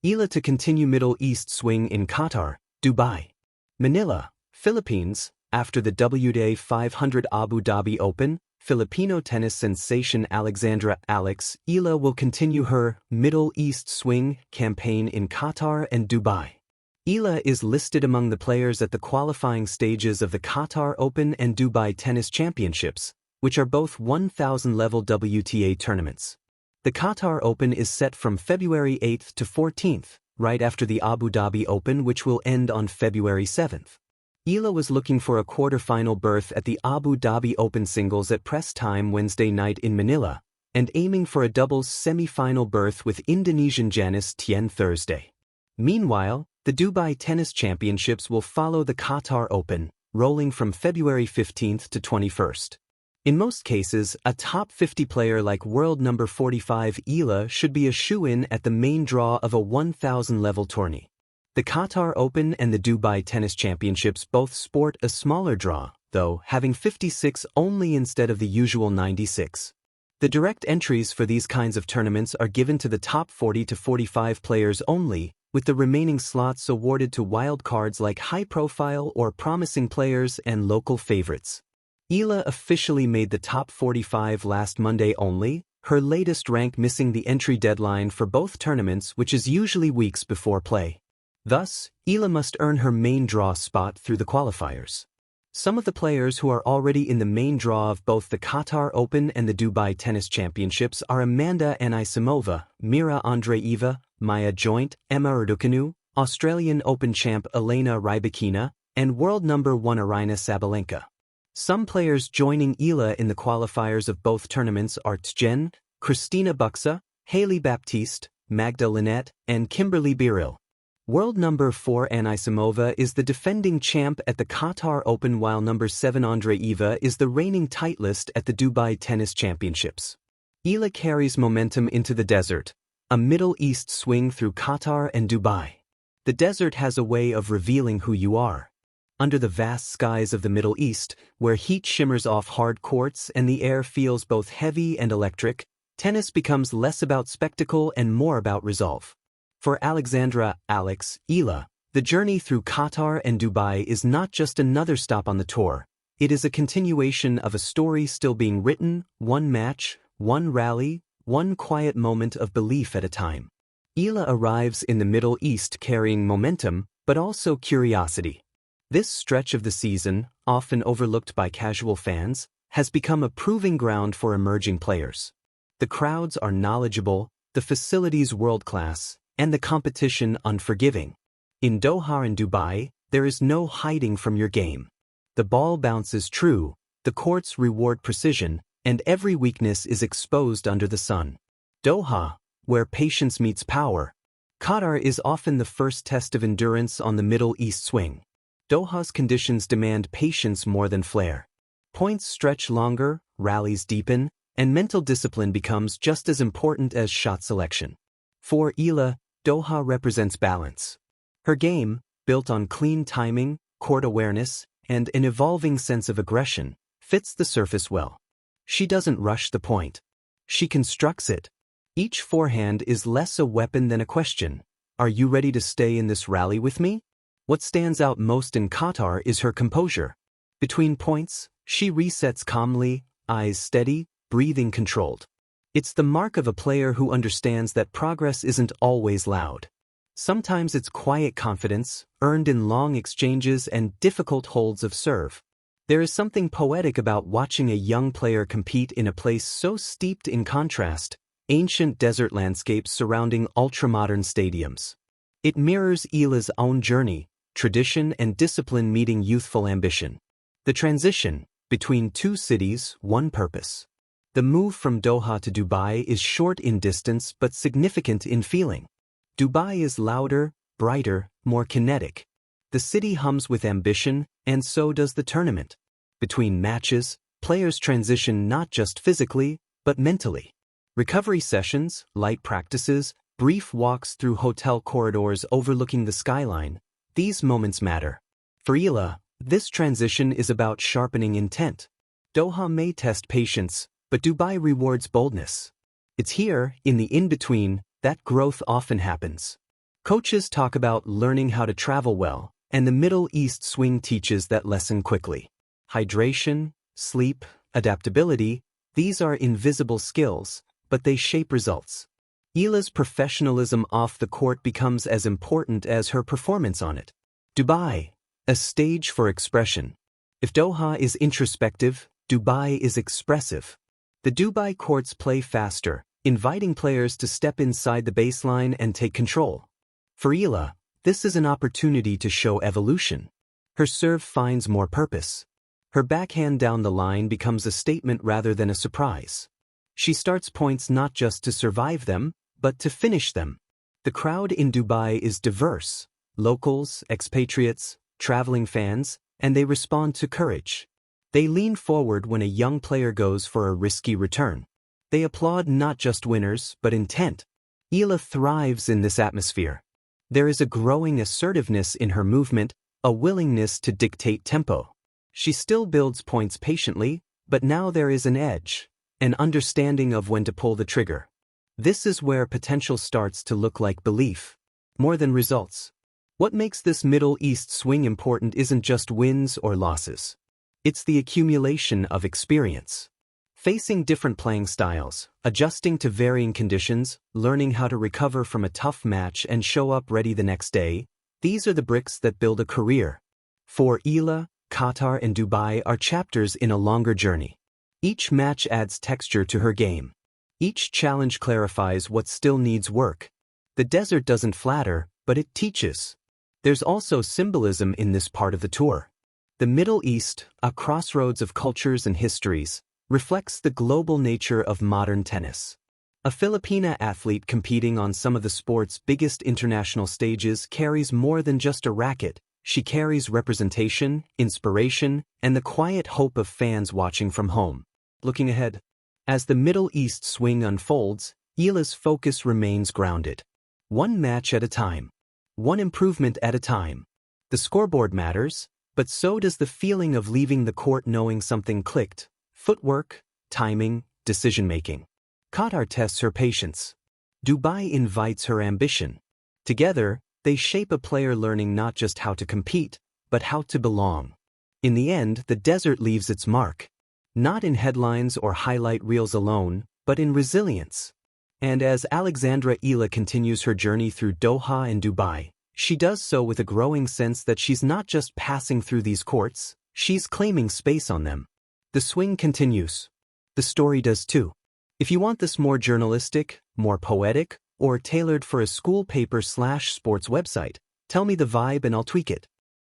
Eala to continue Middle East swing in Qatar, Dubai. Manila, Philippines. After the WTA 500 Abu Dhabi Open, Filipino tennis sensation Alexandra "Alex" Eala will continue her Middle East swing campaign in Qatar and Dubai. Eala is listed among the players at the qualifying stages of the Qatar Open and Dubai Tennis Championships, which are both 1,000-level WTA tournaments. The Qatar Open is set from February 8th to 14th, right after the Abu Dhabi Open, which will end on February 7th. Eala was looking for a quarter-final berth at the Abu Dhabi Open singles at press time Wednesday night in Manila, and aiming for a doubles semi-final berth with Indonesian Janice Tien Thursday. Meanwhile, the Dubai Tennis Championships will follow the Qatar Open, rolling from February 15th to 21st. In most cases, a top 50 player like world number 45 Eala should be a shoo-in at the main draw of a 1,000-level tourney. The Qatar Open and the Dubai Tennis Championships both sport a smaller draw, though, having 56 only instead of the usual 96. The direct entries for these kinds of tournaments are given to the top 40 to 45 players only, with the remaining slots awarded to wild cards like high-profile or promising players and local favorites. Eala officially made the top 45 last Monday only, her latest rank missing the entry deadline for both tournaments, which is usually weeks before play. Thus, Eala must earn her main draw spot through the qualifiers. Some of the players who are already in the main draw of both the Qatar Open and the Dubai Tennis Championships are Amanda Anisimova, Mira Andreeva, Maya Joint, Emma Raducanu, Australian Open champ Elena Rybakina, and world number 1 Aryna Sabalenka. Some players joining Eala in the qualifiers of both tournaments are Tjen, Christina Buxa, Hailey Baptiste, Magda Linette, and Kimberly Biril. World number 4 Anisimova is the defending champ at the Qatar Open, while number 7 Andreeva is the reigning titleist at the Dubai Tennis Championships. Eala carries momentum into the desert, a Middle East swing through Qatar and Dubai. The desert has a way of revealing who you are. Under the vast skies of the Middle East, where heat shimmers off hard courts and the air feels both heavy and electric, tennis becomes less about spectacle and more about resolve. For Alexandra "Alex" Eala, the journey through Qatar and Dubai is not just another stop on the tour, it is a continuation of a story still being written, one match, one rally, one quiet moment of belief at a time. Eala arrives in the Middle East carrying momentum, but also curiosity. This stretch of the season, often overlooked by casual fans, has become a proving ground for emerging players. The crowds are knowledgeable, the facilities world-class, and the competition unforgiving. In Doha and Dubai, there is no hiding from your game. The ball bounces true, the courts reward precision, and every weakness is exposed under the sun. Doha, where patience meets power. Qatar is often the first test of endurance on the Middle East swing. Doha's conditions demand patience more than flair. Points stretch longer, rallies deepen, and mental discipline becomes just as important as shot selection. For Eala, Doha represents balance. Her game, built on clean timing, court awareness, and an evolving sense of aggression, fits the surface well. She doesn't rush the point. She constructs it. Each forehand is less a weapon than a question. Are you ready to stay in this rally with me? What stands out most in Qatar is her composure. Between points, she resets calmly, eyes steady, breathing controlled. It's the mark of a player who understands that progress isn't always loud. Sometimes it's quiet confidence, earned in long exchanges and difficult holds of serve. There is something poetic about watching a young player compete in a place so steeped in contrast, ancient desert landscapes surrounding ultramodern stadiums. It mirrors Eala's own journey, tradition and discipline meeting youthful ambition. The transition, between two cities, one purpose. The move from Doha to Dubai is short in distance but significant in feeling. Dubai is louder, brighter, more kinetic. The city hums with ambition, and so does the tournament. Between matches, players transition not just physically, but mentally. Recovery sessions, light practices, brief walks through hotel corridors overlooking the skyline, these moments matter. For Eala, this transition is about sharpening intent. Doha may test patience, but Dubai rewards boldness. It's here, in the in-between, that growth often happens. Coaches talk about learning how to travel well, and the Middle East swing teaches that lesson quickly. Hydration, sleep, adaptability, these are invisible skills, but they shape results. Eala's professionalism off the court becomes as important as her performance on it. Dubai, a stage for expression. If Doha is introspective, Dubai is expressive. The Dubai courts play faster, inviting players to step inside the baseline and take control. For Eala, this is an opportunity to show evolution. Her serve finds more purpose. Her backhand down the line becomes a statement rather than a surprise. She starts points not just to survive them, but to finish them. The crowd in Dubai is diverse: locals, expatriates, traveling fans, and they respond to courage. They lean forward when a young player goes for a risky return. They applaud not just winners, but intent. Eala thrives in this atmosphere. There is a growing assertiveness in her movement, a willingness to dictate tempo. She still builds points patiently, but now there is an edge, an understanding of when to pull the trigger. This is where potential starts to look like belief, more than results. What makes this Middle East swing important isn't just wins or losses. It's the accumulation of experience. Facing different playing styles, adjusting to varying conditions, learning how to recover from a tough match and show up ready the next day, these are the bricks that build a career. For Eala, Qatar and Dubai are chapters in a longer journey. Each match adds texture to her game. Each challenge clarifies what still needs work. The desert doesn't flatter, but it teaches. There's also symbolism in this part of the tour. The Middle East, a crossroads of cultures and histories, reflects the global nature of modern tennis. A Filipina athlete competing on some of the sport's biggest international stages carries more than just a racket. She carries representation, inspiration, and the quiet hope of fans watching from home. Looking ahead, as the Middle East swing unfolds, Eala's focus remains grounded. One match at a time. One improvement at a time. The scoreboard matters, but so does the feeling of leaving the court knowing something clicked. Footwork, timing, decision-making. Qatar tests her patience. Dubai invites her ambition. Together, they shape a player learning not just how to compete, but how to belong. In the end, the desert leaves its mark. Not in headlines or highlight reels alone, but in resilience. And as Alexandra Eala continues her journey through Doha and Dubai, she does so with a growing sense that she's not just passing through these courts, she's claiming space on them. The swing continues. The story does too. If you want this more journalistic, more poetic, or tailored for a school paper/sports website, tell me the vibe and I'll tweak it.